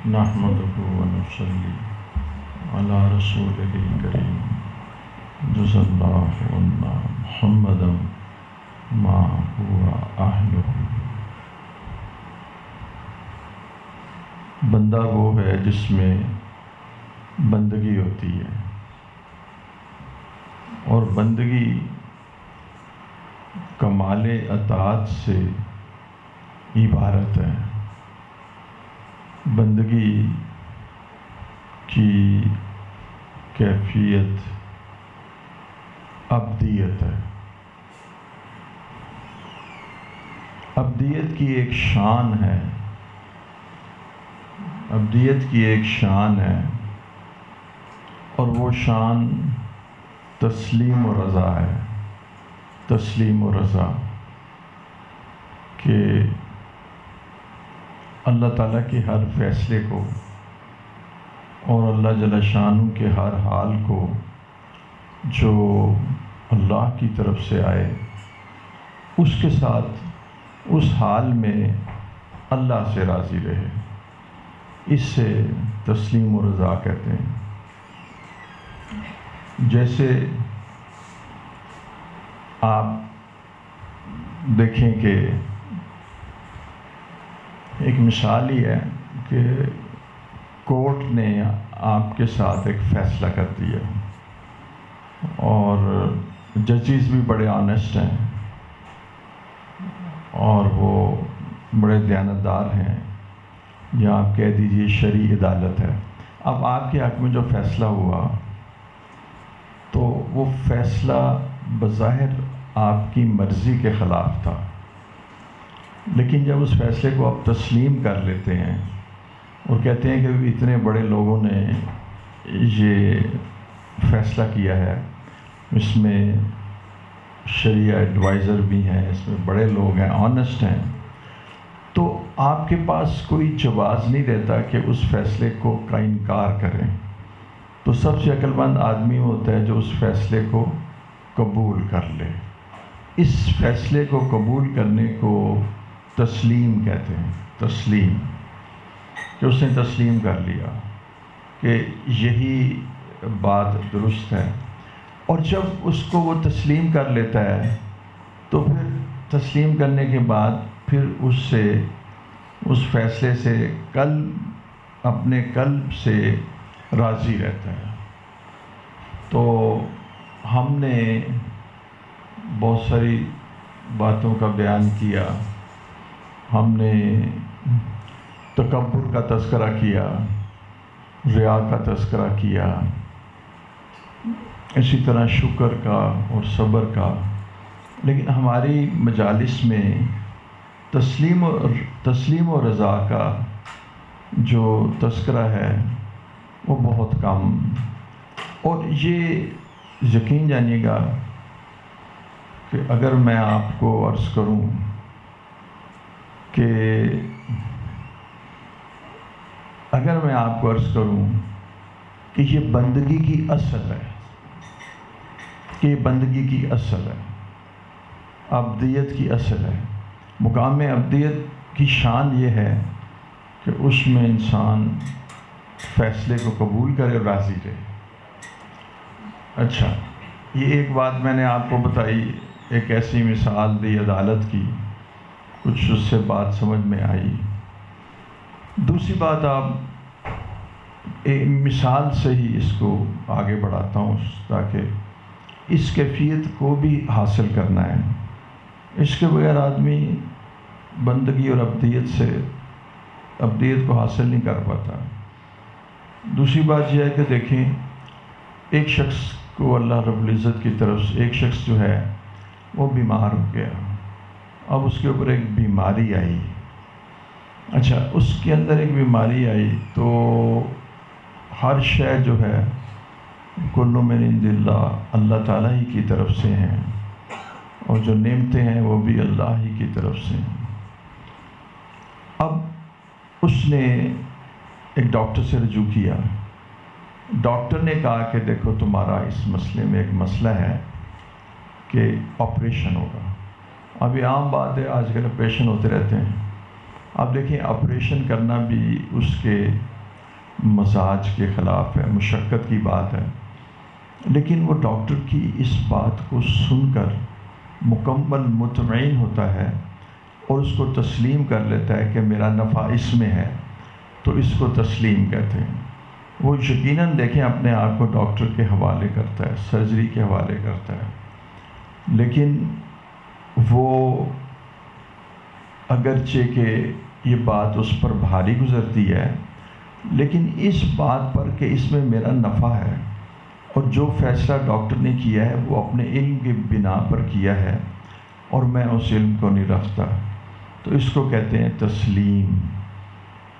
نحمده ونصلي على رسوله الكريم جزا الله عنا محمدا ما هو أهله۔ بندہ وہ ہے جس میں بندگی ہوتی ہے، اور بندگی کمال اطاعت سے عبارت ہے۔ بندگی کی کیفیت عبدیت ہے۔ عبدیت کی ایک شان ہے، عبدیت کی ایک شان ہے، اور وہ شان تسلیم و رضا ہے۔ تسلیم و رضا کہ اللہ تعالیٰ کے ہر فیصلے کو اور اللہ جل شانہ کے ہر حال کو جو اللہ کی طرف سے آئے اس کے ساتھ اس حال میں اللہ سے راضی رہے، اس سے تسلیم و رضا کہتے ہیں۔ جیسے آپ دیکھیں کہ ایک مثال ہی ہے کہ کورٹ نے آپ کے ساتھ ایک فیصلہ کر دیا، اور ججز بھی بڑے آنیسٹ ہیں اور وہ بڑے دیانتدار ہیں، یا آپ کہہ دیجئے شرعی عدالت ہے۔ اب آپ کے حق میں جو فیصلہ ہوا تو وہ فیصلہ بظاہر آپ کی مرضی کے خلاف تھا، لیکن جب اس فیصلے کو آپ تسلیم کر لیتے ہیں اور کہتے ہیں کہ اتنے بڑے لوگوں نے یہ فیصلہ کیا ہے، اس میں شریعہ ایڈوائزر بھی ہیں، اس میں بڑے لوگ ہیں، آنیسٹ ہیں، تو آپ کے پاس کوئی جواز نہیں رہتا کہ اس فیصلے کو کا انکار کریں۔ تو سب سے عقل مند آدمی ہوتا ہے جو اس فیصلے کو قبول کر لے۔ اس فیصلے کو قبول کرنے کو تسلیم کہتے ہیں۔ تسلیم کہ اس نے تسلیم کر لیا کہ یہی بات درست ہے، اور جب اس کو وہ تسلیم کر لیتا ہے تو پھر تسلیم کرنے کے بعد پھر اس فیصلے سے اپنے قلب سے راضی رہتا ہے۔ تو ہم نے بہت ساری باتوں کا بیان کیا، ہم نے تکبر کا تذکرہ کیا، ریا کا تذکرہ کیا، اسی طرح شکر کا اور صبر کا، لیکن ہماری مجالس میں تسلیم و رضا کا جو تذکرہ ہے وہ بہت کم، اور یہ یقین جانیے گا کہ اگر میں آپ کو عرض کروں کہ یہ بندگی کی اصل ہے، عبدیت کی اصل ہے۔ مقام عبدیت کی شان یہ ہے کہ اس میں انسان فیصلے کو قبول کرے اور راضی رہے۔ اچھا، یہ ایک بات میں نے آپ کو بتائی، ایک ایسی مثال دی عدالت کی، کچھ اس سے بات سمجھ میں آئی۔ دوسری بات، آپ ایک مثال سے ہی اس کو آگے بڑھاتا ہوں تاکہ اس کیفیت کو بھی حاصل کرنا ہے۔ اس کے بغیر آدمی بندگی اور عبدیت کو حاصل نہیں کر پاتا۔ دوسری بات یہ ہے کہ دیکھیں، ایک شخص کو اللہ رب العزت کی طرف سے، ایک شخص جو ہے وہ بیمار ہو گیا، اب اس کے اوپر ایک بیماری آئی۔ اچھا، اس کے اندر ایک بیماری آئی تو ہر شے جو ہے کل من عند اللہ، اللہ تعالیٰ ہی کی طرف سے ہیں، اور جو نعمتیں ہیں وہ بھی اللہ ہی کی طرف سے ہیں۔ اب اس نے ایک ڈاکٹر سے رجوع کیا، ڈاکٹر نے کہا کہ دیکھو تمہارا اس مسئلے میں ایک مسئلہ ہے کہ آپریشن ہوگا۔ اب یہ عام بات ہے، آج کل آپریشن ہوتے رہتے ہیں۔ اب دیکھیں آپریشن کرنا بھی اس کے مزاج کے خلاف ہے، مشقت کی بات ہے، لیکن وہ ڈاکٹر کی اس بات کو سن کر مکمل مطمئن ہوتا ہے اور اس کو تسلیم کر لیتا ہے کہ میرا نفع اس میں ہے، تو اس کو تسلیم کہتے ہیں۔ وہ یقیناً دیکھیں اپنے آپ کو ڈاکٹر کے حوالے کرتا ہے، سرجری کے حوالے کرتا ہے، لیکن وہ اگرچہ کہ یہ بات اس پر بھاری گزرتی ہے، لیکن اس بات پر کہ اس میں میرا نفع ہے اور جو فیصلہ ڈاکٹر نے کیا ہے وہ اپنے علم کی بنا پر کیا ہے اور میں اس علم کو نہیں رکھتا، تو اس کو کہتے ہیں تسلیم۔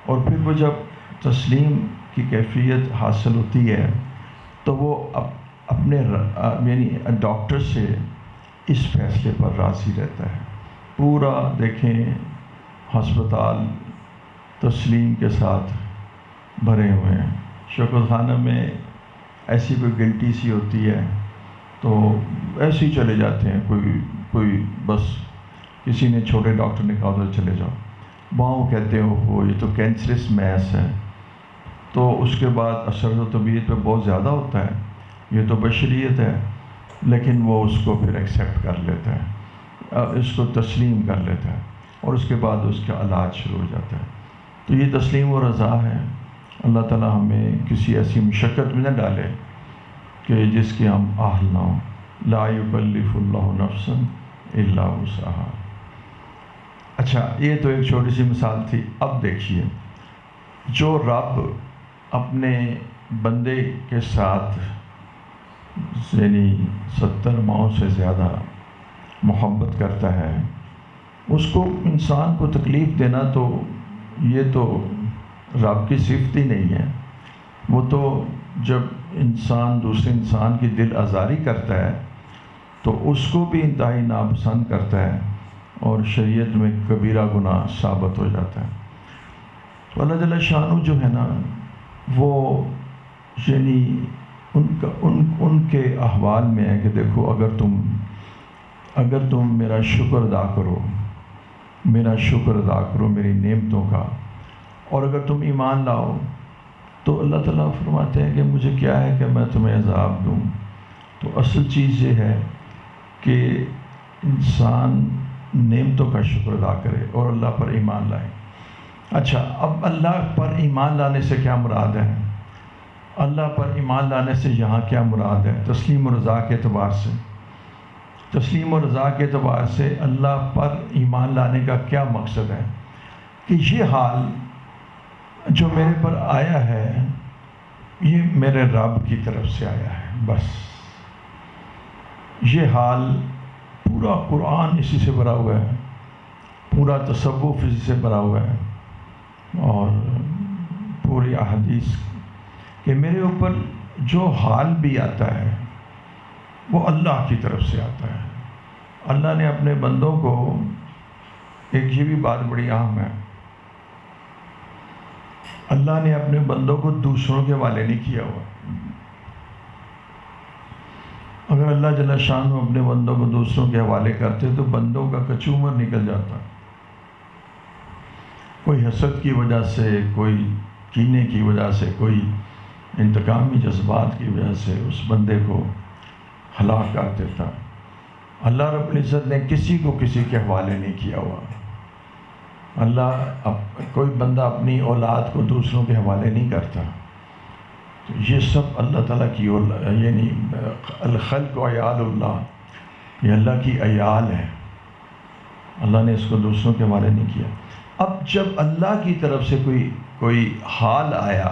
اور پھر وہ جب تسلیم کی کیفیت حاصل ہوتی ہے تو وہ اپنے یعنی ڈاکٹر سے اس فیصلے پر راضی رہتا ہے۔ پورا دیکھیں ہسپتال تسلیم کے ساتھ بھرے ہوئے ہیں۔ شوکت خانہ میں ایسی کوئی گنٹی سی ہوتی ہے تو ایسے ہی چلے جاتے ہیں، کوئی بس کسی نے چھوٹے ڈاکٹر نے کہا تو چلے جاؤ، وہاں وہ کہتے ہیں وہ یہ تو کینسرس میس ہے، تو اس کے بعد اثر تو طبیعت پہ بہت زیادہ ہوتا ہے، یہ تو بشریت ہے، لیکن وہ اس کو پھر ایکسیپٹ کر لیتا ہے، اس کو تسلیم کر لیتا ہے اور اس کے بعد اس کا علاج شروع ہو جاتا ہے۔ تو یہ تسلیم و رضا ہے۔ اللہ تعالیٰ ہمیں کسی ایسی مشقت میں نہ ڈالے کہ جس کی ہم اہل نہ ہوں۔ لا یکلف اللہ نفسا الا وسعها۔ اچھا، یہ تو ایک چھوٹی سی مثال تھی۔ اب دیکھیے، جو رب اپنے بندے کے ساتھ یعنی 70 ماؤں سے زیادہ محبت کرتا ہے، اس کو انسان کو تکلیف دینا تو یہ تو رب کی صفت ہی نہیں ہے۔ وہ تو جب انسان دوسرے انسان کی دل آزاری کرتا ہے تو اس کو بھی انتہائی ناپسند کرتا ہے اور شریعت میں کبیرہ گناہ ثابت ہو جاتا ہے۔ تو اللہ جل شانہ جو ہے نا، وہ یعنی ان کے احوال میں ہے کہ دیکھو، اگر تم میرا شکر ادا کرو میری نعمتوں کا، اور اگر تم ایمان لاؤ، تو اللہ تعالیٰ فرماتے ہیں کہ مجھے کیا ہے کہ میں تمہیں عذاب دوں۔ تو اصل چیز یہ ہے کہ انسان نعمتوں کا شکر ادا کرے اور اللہ پر ایمان لائے۔ اچھا، اب اللہ پر ایمان لانے سے کیا مراد ہے؟ اللہ پر ایمان لانے سے یہاں کیا مراد ہے؟ تسلیم و رضا کے اعتبار سے، تسلیم و رضا کے اعتبار سے اللہ پر ایمان لانے کا کیا مقصد ہے؟ کہ یہ حال جو میرے پر آیا ہے یہ میرے رب کی طرف سے آیا ہے، بس۔ یہ حال پورا قرآن اسی سے بھرا ہوا ہے، پورا تصوف اسی سے بھرا ہوا ہے، اور پوری احادیث کہ میرے اوپر جو حال بھی آتا ہے وہ اللہ کی طرف سے آتا ہے۔ اللہ نے اپنے بندوں کو، ایک یہ بھی بات بڑی اہم ہے، اللہ نے اپنے بندوں کو دوسروں کے حوالے نہیں کیا ہوا۔ اگر اللہ جل شانہ اپنے بندوں کو دوسروں کے حوالے کرتے تو بندوں کا کچومر نکل جاتا۔ کوئی حسد کی وجہ سے، کوئی کینے کی وجہ سے، کوئی انتقامی جذبات کی وجہ سے اس بندے کو ہلاک کر دیتا۔ اللہ رب العزت نے کسی کو کسی کے حوالے نہیں کیا ہوا۔ کوئی بندہ اپنی اولاد کو دوسروں کے حوالے نہیں کرتا۔ تو یہ سب اللہ تعالیٰ کی یعنی الخلق و عیال اللہ، یہ اللہ کی عیال ہے، اللہ نے اس کو دوسروں کے حوالے نہیں کیا۔ اب جب اللہ کی طرف سے کوئی حال آیا،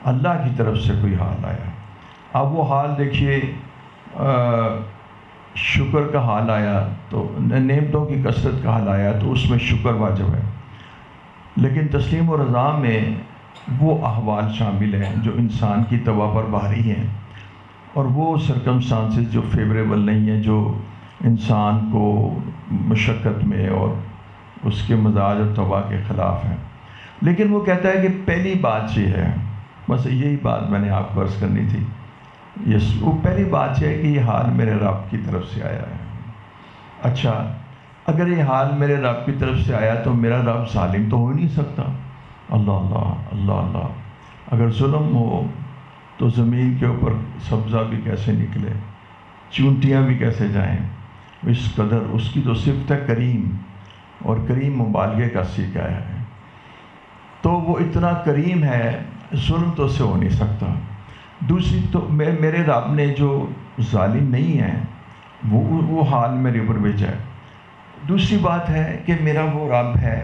اللہ کی طرف سے کوئی حال آیا، اب وہ حال دیکھیے، شکر کا حال آیا تو نعمتوں کی کثرت کا حال آیا تو اس میں شکر واجب ہے، لیکن تسلیم و رضا میں وہ احوال شامل ہیں جو انسان کی طبع پر بھاری ہیں، اور وہ سرکمسٹانسز جو فیوریبل نہیں ہیں، جو انسان کو مشقت میں اور اس کے مزاج اور طبع کے خلاف ہیں۔ لیکن وہ کہتا ہے کہ پہلی بات یہ ہے، بس یہی بات میں نے آپ کو عرض کرنی تھی، وہ پہلی بات یہ ہے کہ یہ حال میرے رب کی طرف سے آیا ہے۔ اچھا، اگر یہ حال میرے رب کی طرف سے آیا تو میرا رب ظالم تو ہو نہیں سکتا. اللہ اللہ اللہ اللہ. اگر ظلم ہو تو زمین کے اوپر سبزہ بھی کیسے نکلے, چونٹیاں بھی کیسے جائیں. اس قدر اس کی تو صفت ہے کریم, اور کریم مبالغے کا سیکھا ہے. تو وہ اتنا کریم ہے, ظلم تو اسے ہو نہیں سکتا. دوسری تو میرے رب نے جو ظالم نہیں ہے وہ حال میرے اوپر بھیجا ہے. دوسری بات ہے کہ میرا وہ رب ہے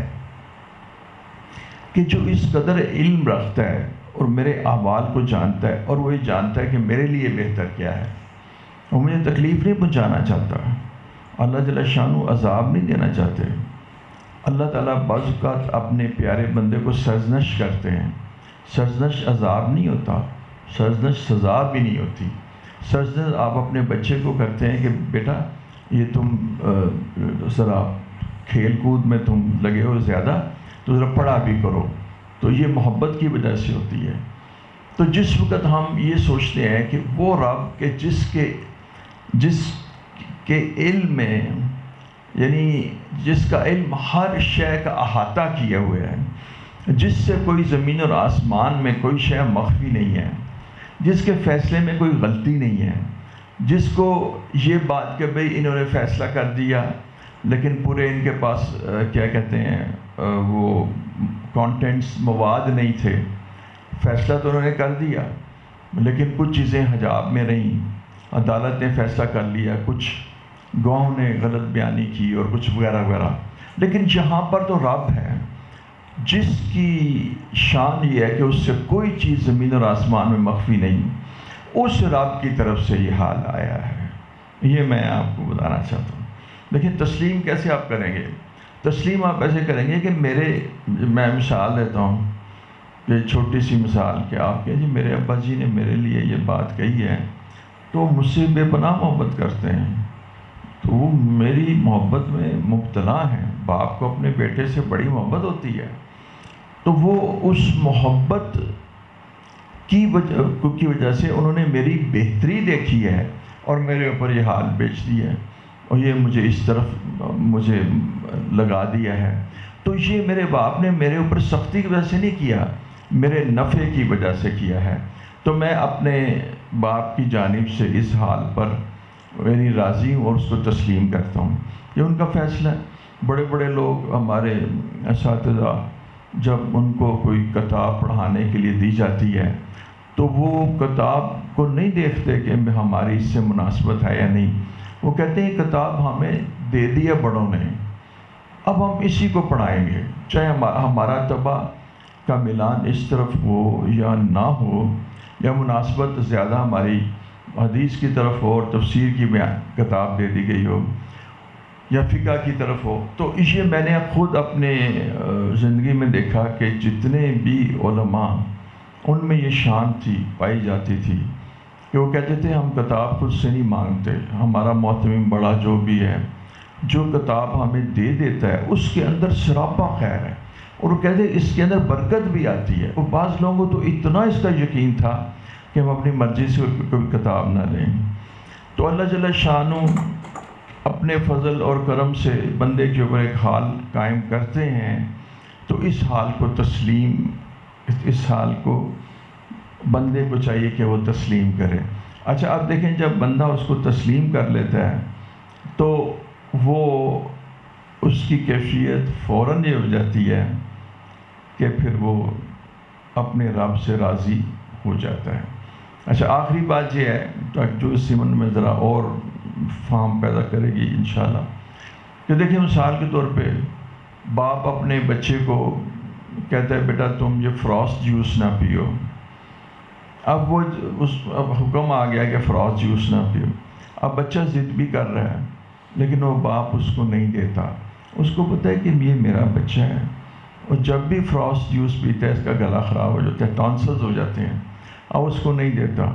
کہ جو اس قدر علم رکھتا ہے اور میرے احوال کو جانتا ہے, اور وہ یہ جانتا ہے کہ میرے لیے بہتر کیا ہے, وہ مجھے تکلیف نہیں پہنچانا چاہتا. اللہ جل شانہ عذاب نہیں دینا چاہتے. اللہ تعالیٰ بعض اوقات اپنے پیارے بندے کو سرزنش کرتے ہیں. سرزنش عذاب نہیں ہوتا, سرزنش سزا بھی نہیں ہوتی. سرزنش آپ اپنے بچے کو کرتے ہیں کہ بیٹا یہ تم ذرا کھیل کود میں تم لگے ہو زیادہ, تو ذرا پڑھا بھی کرو. تو یہ محبت کی وجہ سے ہوتی ہے. تو جس وقت ہم یہ سوچتے ہیں کہ وہ رب کہ جس کے علم میں, یعنی جس کا علم ہر شے کا احاطہ کیے ہوئے ہے, جس سے کوئی زمین اور آسمان میں کوئی شے مخفی نہیں ہے, جس کے فیصلے میں کوئی غلطی نہیں ہے, جس کو یہ بات کہ بھئی انہوں نے فیصلہ کر دیا لیکن پورے ان کے پاس کیا کہتے ہیں وہ کانٹینٹس مواد نہیں تھے. فیصلہ تو انہوں نے کر دیا لیکن کچھ چیزیں حجاب میں رہیں. عدالت نے فیصلہ کر لیا, کچھ گواہوں نے غلط بیانی کی اور کچھ وغیرہ وغیرہ. لیکن یہاں پر تو رب ہے جس کی شان یہ ہے کہ اس سے کوئی چیز زمین اور آسمان میں مخفی نہیں. اس رب کی طرف سے یہ حال آیا ہے. یہ میں آپ کو بتانا چاہتا ہوں. دیکھیں تسلیم کیسے آپ کریں گے. تسلیم آپ ایسے کریں گے کہ میں مثال دیتا ہوں, یہ چھوٹی سی مثال کہ آپ کہ جی میرے ابا جی نے میرے لیے یہ بات کہی ہے تو مجھ سے بے پناہ محبت کرتے ہیں, تو وہ میری محبت میں مبتلا ہیں. باپ کو اپنے بیٹے سے بڑی محبت ہوتی ہے, تو وہ اس محبت کی وجہ سے انہوں نے میری بہتری دیکھی ہے اور میرے اوپر یہ حال بیچ دی ہے, اور یہ مجھے اس طرف مجھے لگا دیا ہے. تو یہ میرے باپ نے میرے اوپر سختی کی وجہ سے نہیں کیا, میرے نفع کی وجہ سے کیا ہے. تو میں اپنے باپ کی جانب سے اس حال پر یعنی راضی ہوں اور اس کو تسلیم کرتا ہوں. یہ ان کا فیصلہ ہے. بڑے بڑے لوگ ہمارے اساتذہ جب ان کو کوئی کتاب پڑھانے کے لیے دی جاتی ہے تو وہ کتاب کو نہیں دیکھتے کہ ہماری اس سے مناسبت ہے یا نہیں. وہ کہتے ہیں کتاب ہمیں دے دی ہے بڑوں نے, اب ہم اسی کو پڑھائیں گے, چاہے ہمارا طبع کا ملان اس طرف ہو یا نہ ہو, یا مناسبت زیادہ ہماری حدیث کی طرف ہو اور تفسیر کی کتاب دے دی گئی ہو یا فقہ کی طرف ہو. تو یہ میں نے خود اپنے زندگی میں دیکھا کہ جتنے بھی علماء ان میں یہ شان تھی پائی جاتی تھی کہ وہ کہتے تھے ہم کتاب خود سے نہیں مانگتے, ہمارا معتمم بڑا جو بھی ہے جو کتاب ہمیں دے دیتا ہے اس کے اندر سراپا خیر ہے, اور وہ کہتے ہیں اس کے اندر برکت بھی آتی ہے. اور بعض لوگوں کو تو اتنا اس کا یقین تھا کہ ہم اپنی مرضی سے کوئی کتاب نہ لیں. تو اللہ جل شانہ اپنے فضل اور کرم سے بندے کے اوپر ایک حال قائم کرتے ہیں, تو اس حال کو تسلیم, اس حال کو بندے کو چاہیے کہ وہ تسلیم کرے. اچھا اب دیکھیں جب بندہ اس کو تسلیم کر لیتا ہے تو وہ اس کی کیفیت فوراً یہ ہو جاتی ہے کہ پھر وہ اپنے رب سے راضی ہو جاتا ہے. اچھا آخری بات یہ ہے جو اس سمن میں ذرا اور فہم پیدا کرے گی انشاءاللہ, کہ دیکھیں مثال کے طور پہ باپ اپنے بچے کو کہتا ہے بیٹا تم یہ فروسٹ جوس نہ پیو. اب حکم آ گیا کہ فروسٹ جوس نہ پیو. اب بچہ ضد بھی کر رہا ہے لیکن وہ باپ اس کو نہیں دیتا. اس کو پتہ ہے کہ یہ میرا بچہ ہے, اور جب بھی فروسٹ جوس پیتا ہے اس کا گلا خراب ہو جاتا ہے, ٹانسلز ہو جاتے ہیں, اب اس کو نہیں دیتا.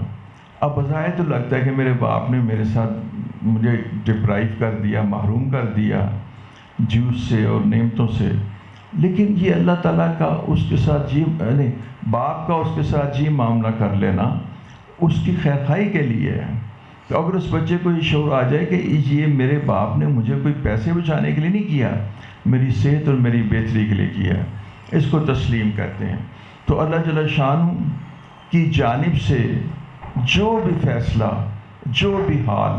اب بظاہر تو لگتا ہے کہ میرے باپ نے میرے ساتھ مجھے ڈپرائیو کر دیا, محروم کر دیا جوس سے اور نعمتوں سے. لیکن یہ اللہ تعالیٰ کا اس کے ساتھ یعنی باپ کا اس کے ساتھ معاملہ کر لینا اس کی خیر خواہی کے لیے ہے. تو اگر اس بچے کو یہ شعور آ جائے کہ یہ میرے باپ نے مجھے کوئی پیسے بچانے کے لیے نہیں کیا، میری صحت اور میری بہتری کے لیے کیا، اس کو تسلیم کرتے ہیں۔ تو اللہ جل شانہ کی جانب سے جو بھی فیصلہ، جو بھی حال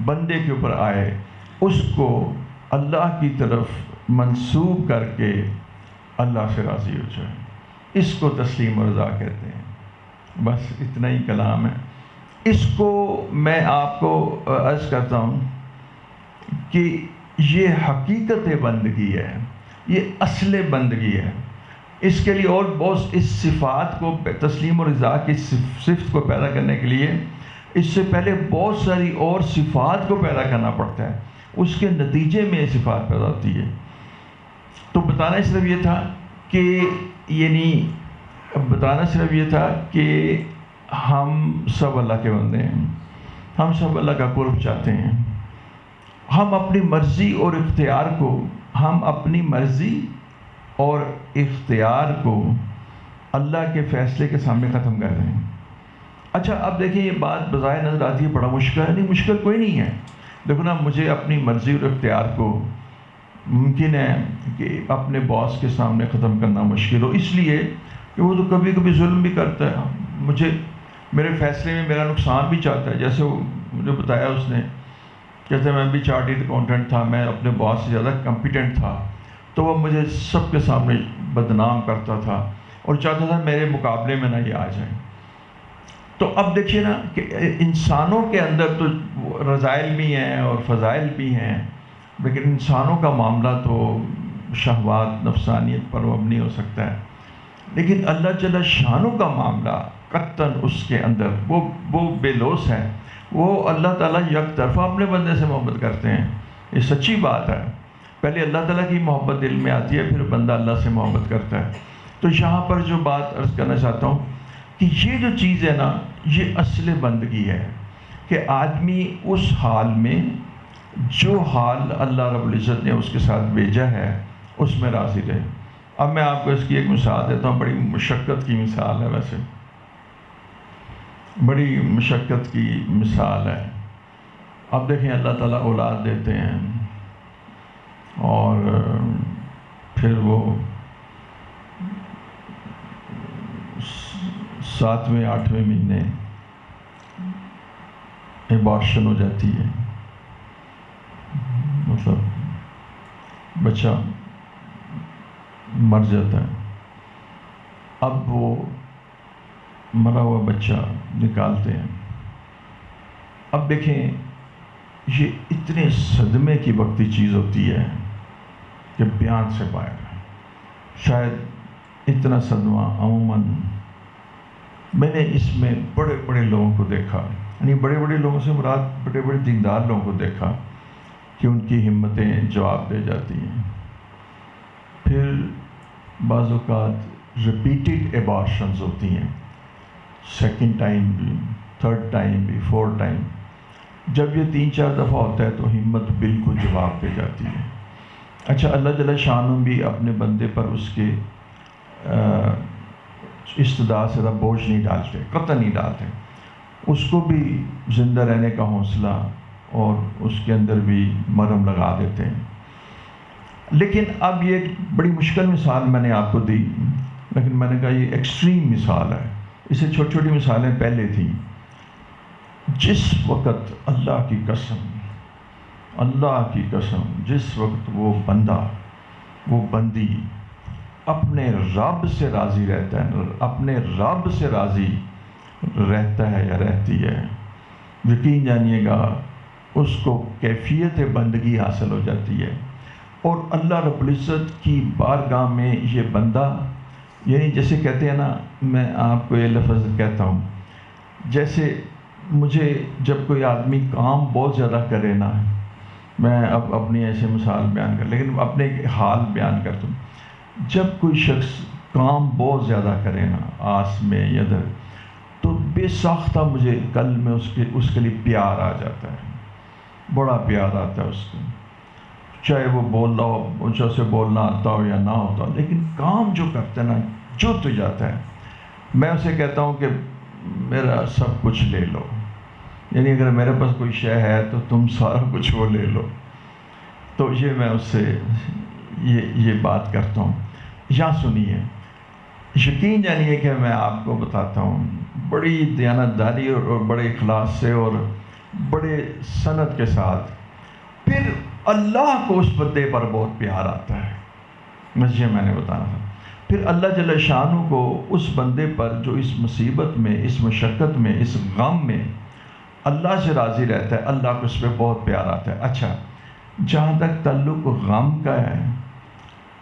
بندے کے اوپر آئے، اس کو اللہ کی طرف منسوب کر کے اللہ سے راضی ہو جائے، اس کو تسلیم و رضا کہتے ہیں۔ بس اتنا ہی کلام ہے۔ اس کو میں آپ کو عرض کرتا ہوں کہ یہ حقیقت بندگی ہے، یہ اصل بندگی ہے۔ اس کے لیے اور بہت، اس صفات کو، تسلیم و رضا کی صفت کو پیدا کرنے کے لیے اس سے پہلے بہت ساری اور صفات کو پیدا کرنا پڑتا ہے، اس کے نتیجے میں یہ صفات پیدا ہوتی ہے۔ تو بتانا صرف یہ تھا کہ ہم سب اللہ کے بندے ہیں، ہم سب اللہ کا قرب چاہتے ہیں۔ ہم اپنی مرضی اور اختیار کو اللہ کے فیصلے کے سامنے ختم کر رہے ہیں۔ اچھا اب دیکھیں، یہ بات بظاہر نظر آتی ہے بڑا مشکل ہے، نہیں مشکل کوئی نہیں ہے۔ دیکھو نا، مجھے اپنی مرضی اور اختیار کو ممکن ہے کہ اپنے باس کے سامنے ختم کرنا مشکل ہو، اس لیے کہ وہ تو کبھی کبھی ظلم بھی کرتا ہے، میرے فیصلے میں میرا نقصان بھی چاہتا ہے۔ جیسے وہ مجھے بتایا اس نے، کہتے میں بھی چارٹرڈ اکاؤنٹنٹ تھا، میں اپنے باس سے زیادہ کمپیٹنٹ تھا، تو وہ مجھے سب کے سامنے بدنام کرتا تھا اور چاہتا تھا میرے مقابلے میں نہ یہ آ جائیں۔ تو اب دیکھیے نا کہ انسانوں کے اندر تو رذائل بھی ہیں اور فضائل بھی ہیں، لیکن انسانوں کا معاملہ تو شہوات، نفسانیت پر مبنی ہو سکتا ہے، لیکن اللہ جل شانہ کا معاملہ قطعاً اس کے اندر وہ بے لوث ہے۔ وہ اللہ تعالیٰ یک طرفہ اپنے بندے سے محبت کرتے ہیں، یہ سچی بات ہے۔ پہلے اللہ تعالیٰ کی محبت دل میں آتی ہے، پھر بندہ اللہ سے محبت کرتا ہے۔ تو یہاں پر جو بات عرض کرنا چاہتا ہوں کہ یہ جو چیز ہے نا، یہ اصل بندگی ہے کہ آدمی اس حال میں، جو حال اللہ رب العزت نے اس کے ساتھ بھیجا ہے، اس میں راضی رہے۔ اب میں آپ کو اس کی ایک مثال دیتا ہوں، بڑی مشقت کی مثال ہے، ویسے بڑی مشقت کی مثال ہے۔ اب دیکھیں، اللہ تعالیٰ اولاد دیتے ہیں اور پھر وہ 7ویں 8ویں مہینے ایبارشن ہو جاتی ہے، مطلب بچہ مر جاتا ہے۔ اب وہ مرا ہوا بچہ نکالتے ہیں۔ اب دیکھیں، یہ اتنے صدمے کی وقتی چیز ہوتی ہے کہ بیان سے باہر ہے۔ شاید اتنا صدمہ عموماً میں نے اس میں بڑے بڑے لوگوں کو دیکھا، یعنی بڑے بڑے لوگوں سے مراد بڑے بڑے دیندار لوگوں کو دیکھا کہ ان کی ہمتیں جواب دے جاتی ہیں۔ پھر بعض اوقات ریپیٹڈ ایبارشنز ہوتی ہیں، سیکنڈ ٹائم بھی، تھرڈ ٹائم بھی، فورتھ ٹائم۔ جب یہ 3-4 دفعہ ہوتا ہے تو ہمت بالکل جواب دے جاتی ہے۔ اچھا، اللہ جل شانہ بھی اپنے بندے پر اس کے استدعا سے زیادہ بوجھ نہیں ڈالتے، قطع نہیں ڈالتے، اس کو بھی زندہ رہنے کا حوصلہ اور اس کے اندر بھی مرہم لگا دیتے ہیں۔ لیکن اب یہ ایک بڑی مشکل مثال میں نے آپ کو دی، لیکن میں نے کہا یہ ایکسٹریم مثال ہے، اسے چھوٹی چھوٹی مثالیں پہلے تھیں۔ جس وقت اللہ کی قسم جس وقت وہ بندہ، وہ بندی اپنے رب سے راضی رہتا ہے، اپنے رب سے راضی رہتا ہے یا رہتی ہے، یقین جانیے گا اس کو کیفیت بندگی حاصل ہو جاتی ہے۔ اور اللہ رب العزت کی بارگاہ میں یہ بندہ، یعنی جیسے کہتے ہیں نا، میں آپ کو یہ لفظ کہتا ہوں، جیسے مجھے جب کوئی آدمی کام بہت زیادہ کرے نا، میں اب اپنی ایسے مثال بیان کر، لیکن اپنے حال بیان کرتا ہوں، جب کوئی شخص کام بہت زیادہ کرے نا، آس میں یا ادھر، تو بے ساختہ مجھے کل میں اس کے لیے پیار آ جاتا ہے، بڑا پیار آتا ہے اس کو، چاہے وہ بول رہا ہو، مجھے اسے بولنا آتا ہو یا نہ ہوتا ہو، لیکن کام جو کرتا ہے نا، جو تو جاتا ہے، میں اسے کہتا ہوں کہ میرا سب کچھ لے لو، یعنی اگر میرے پاس کوئی شے ہے تو تم سارا کچھ وہ لے لو. تو یہ میں اس سے یہ بات کرتا ہوں. یہاں سنیے، یقین جانیے کہ میں آپ کو بتاتا ہوں بڑی دیانتداری اور بڑے اخلاص سے اور بڑے صنعت کے ساتھ پھر اللہ کو اس بندے پر بہت پیار آتا ہے. بس یہ میں نے بتانا تھا. پھر اللہ جل شانہ کو اس بندے پر جو اس مصیبت میں، اس مشقت میں، اس غم میں اللہ سے راضی رہتا ہے، اللہ کو اس پہ بہت پیار آتا ہے. اچھا، جہاں تک تعلق غم کا ہے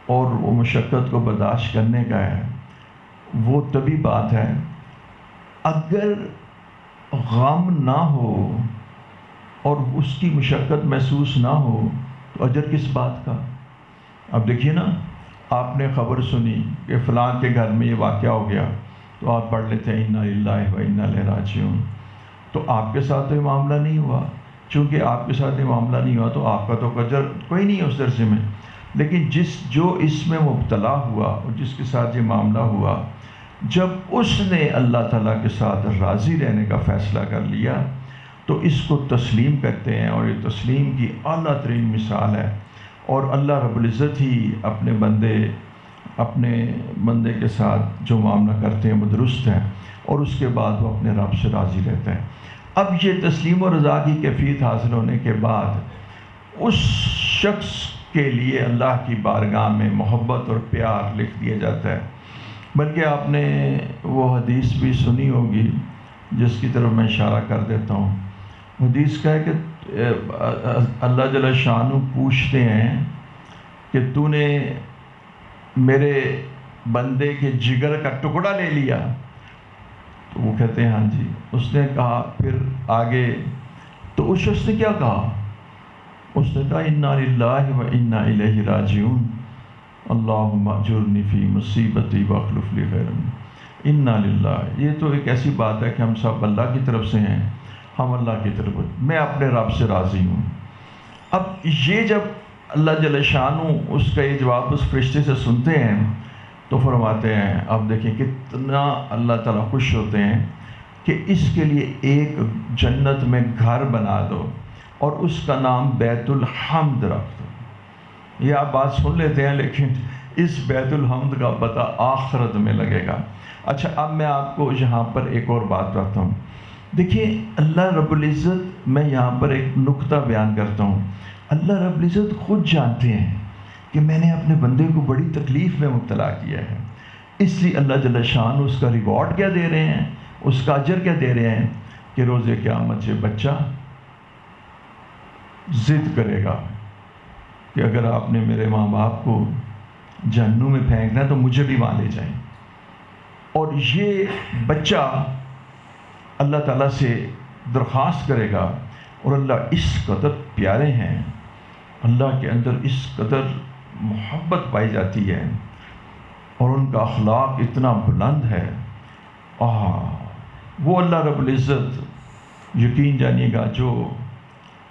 اور وہ مشقت کو برداشت کرنے کا ہے، وہ تبھی بات ہے اگر غم نہ ہو اور اس کی مشقت محسوس نہ ہو تو اجر کس بات کا. اب دیکھیے نا، آپ نے خبر سنی کہ فلاں کے گھر میں یہ واقعہ ہو گیا تو آپ پڑھ لیتے ہیں انا للہ و انا الیہ راجعون. تو آپ کے ساتھ تو یہ معاملہ نہیں ہوا. چونکہ آپ کے ساتھ یہ معاملہ نہیں ہوا تو آپ کا تو اجر کوئی نہیں ہے اس درجے میں. لیکن جو اس میں مبتلا ہوا اور جس کے ساتھ یہ معاملہ ہوا، جب اس نے اللہ تعالیٰ کے ساتھ راضی رہنے کا فیصلہ کر لیا تو اس کو تسلیم کرتے ہیں، اور یہ تسلیم کی اعلیٰ ترین مثال ہے. اور اللہ رب العزت ہی اپنے بندے کے ساتھ جو معاملہ کرتے ہیں وہ درست ہے، اور اس کے بعد وہ اپنے رب سے راضی رہتے ہیں. اب یہ تسلیم و رضا کی کیفیت حاصل ہونے کے بعد اس شخص کے لیے اللہ کی بارگاہ میں محبت اور پیار لکھ دیا جاتا ہے. بلکہ آپ نے وہ حدیث بھی سنی ہوگی جس کی طرف میں اشارہ کر دیتا ہوں. حدیث کا ہے کہ اللہ جل شانہ پوچھتے ہیں کہ تو نے میرے بندے کے جگر کا ٹکڑا لے لیا؟ تو وہ کہتے ہیں ہاں جی. اس نے کہا پھر آگے، تو اس شخص نے کیا کہا؟ اس نے کہا انا للہ و انا الیہ راجعون اللہم اجرنی فی مصیبتی واخلف لی خیرا منہا. انا للہ، یہ تو ایک ایسی بات ہے کہ ہم سب اللہ کی طرف سے ہیں، ہم اللہ کی طرف، میں اپنے رب سے راضی ہوں. اب یہ جب اللہ جل شانہ اس کا یہ جواب اس فرشتے سے سنتے ہیں تو فرماتے ہیں، اب دیکھیں کتنا اللہ تعالیٰ خوش ہوتے ہیں کہ اس کے لیے ایک جنت میں گھر بنا دو اور اس کا نام بیت الحمد رکھ دو. یہ آپ بات سن لیتے ہیں لیکن اس بیت الحمد کا پتہ آخرت میں لگے گا. اچھا، اب میں آپ کو یہاں پر ایک اور بات کرتا ہوں. دیکھیے اللہ رب العزت، میں یہاں پر ایک نقطہ بیان کرتا ہوں. اللہ رب العزت خود جانتے ہیں کہ میں نے اپنے بندے کو بڑی تکلیف میں مبتلا کیا ہے، اس لیے اللہ جل شانہ اس کا ریوارڈ کیا دے رہے ہیں، اس کا اجر کیا دے رہے ہیں کہ روز قیامت سے بچہ ضد کرے گا کہ اگر آپ نے میرے ماں باپ کو جہنم میں پھینکنا ہے تو مجھے بھی وہاں لے جائیں. اور یہ بچہ اللہ تعالیٰ سے درخواست کرے گا، اور اللہ اس قدر پیارے ہیں، اللہ کے اندر اس قدر محبت پائی جاتی ہے اور ان کا اخلاق اتنا بلند ہے. وہ اللہ رب العزت یقین جانیے گا جو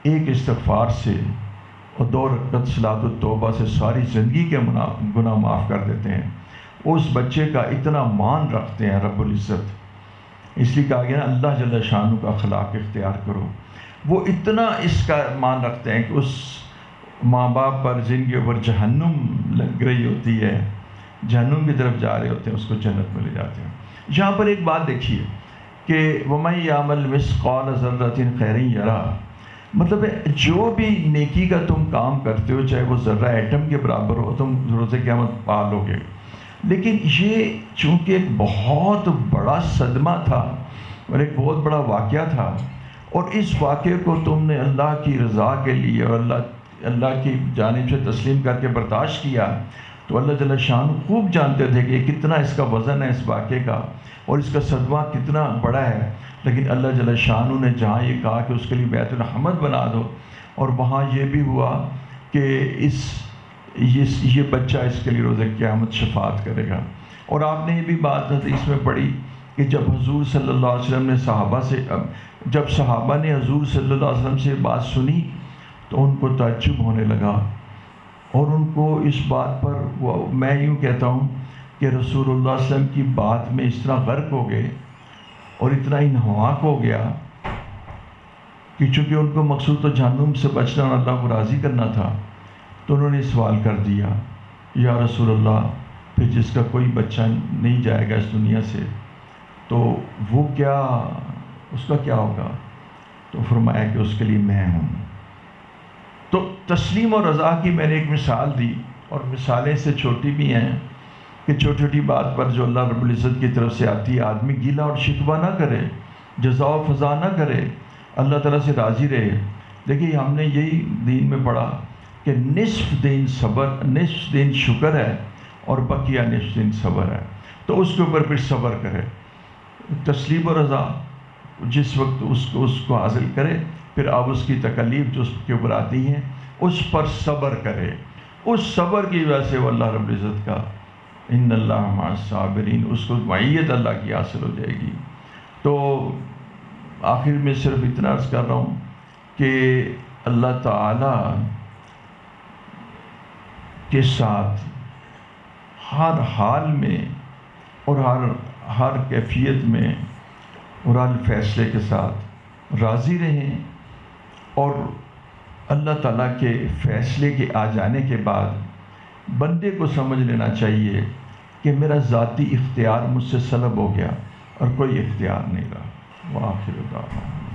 ایک استغفار سے اور 2 رکعت صلاۃ التوبہ سے ساری زندگی کے گناہ معاف کر دیتے ہیں، اس بچے کا اتنا مان رکھتے ہیں رب العزت. اس لیے کہا گیا نا اللہ جل شانہ کا اخلاق اختیار کرو. وہ اتنا اس کا مان رکھتے ہیں کہ اس ماں باپ پر جن کے اوپر جہنم لگ رہی ہوتی ہے، جہنم کی طرف جا رہے ہوتے ہیں، اس کو جنت میں لے جاتے ہیں. یہاں پر ایک بات دیکھیے کہ وَمَن يَعْمَلْ مِثْقَالَ ذَرَّةٍ خَيْرًا يَرَهُ، مطلب ہے جو بھی نیکی کا تم کام کرتے ہو چاہے وہ ذرہ ایٹم کے برابر ہو، تم روز قیامت پا لو گے. لیکن یہ چونکہ ایک بہت بڑا صدمہ تھا اور ایک بہت بڑا واقعہ تھا، اور اس واقعے کو تم نے اللہ کی رضا کے لیے اور اللہ کی جانب سے تسلیم کر کے برداشت کیا، تو اللہ جل شانہ خوب جانتے تھے کہ کتنا اس کا وزن ہے اس واقعے کا اور اس کا صدمہ کتنا بڑا ہے. لیکن اللہ جل شانہ نے جہاں یہ کہا کہ اس کے لیے بیت الحمد بنا دو، اور وہاں یہ بھی ہوا کہ یہ بچہ اس کے لیے روز قیامت شفاعت کرے گا. اور آپ نے یہ بھی بات اس میں پڑھی کہ جب حضور صلی اللہ علیہ وسلم نے جب صحابہ نے حضور صلی اللہ علیہ وسلم سے بات سنی تو ان کو تعجب ہونے لگا، اور ان کو اس بات پر میں یوں کہتا ہوں کہ رسول اللہ صلی اللہ علیہ وسلم کی بات میں اس طرح غرق ہو گئے اور اتنا انہماک ہو گیا کہ چونکہ ان کو مقصود تو جہنم سے بچنا اور اللہ کو راضی کرنا تھا، تو انہوں نے سوال کر دیا، یا رسول اللہ پھر جس کا کوئی بچہ نہیں جائے گا اس دنیا سے تو وہ کیا، اس کا کیا ہوگا؟ تو فرمایا کہ اس کے لیے میں ہوں۔ تو تسلیم اور رضا کی میں نے ایک مثال دی، اور مثالیں سے چھوٹی بھی ہیں کہ چھوٹی چھوٹی بات پر جو اللہ رب العزت کی طرف سے آتی ہے آدمی گیلا اور شکوہ نہ کرے، جزا و فضا نہ کرے، اللہ تعالیٰ سے راضی رہے۔ دیکھیے ہم نے یہی دین میں پڑھا کہ نصف دین صبر، نصف دین شکر ہے اور بقیہ نصف دین صبر ہے، تو اس کے اوپر پھر صبر کرے، تسلیم و رضا جس وقت اس کو حاصل کرے، پھر اب اس کی تکلیف جو اس کے اوپر آتی ہیں اس پر صبر کرے، اس صبر کی وجہ سے وہ اللہ رب العزت کا ان اللہ مع الصابرین، اس کو معیت اللہ کی حاصل ہو جائے گی۔ تو آخر میں صرف اتنا عرض کر رہا ہوں کہ اللہ تعالیٰ کے ساتھ ہر حال میں اور ہر کیفیت میں اور ہر فیصلے کے ساتھ راضی رہیں، اور اللہ تعالیٰ کے فیصلے کے آ جانے کے بعد بندے کو سمجھ لینا چاہیے کہ میرا ذاتی اختیار مجھ سے سلب ہو گیا اور کوئی اختیار نہیں رہا۔ وآخر دعوانا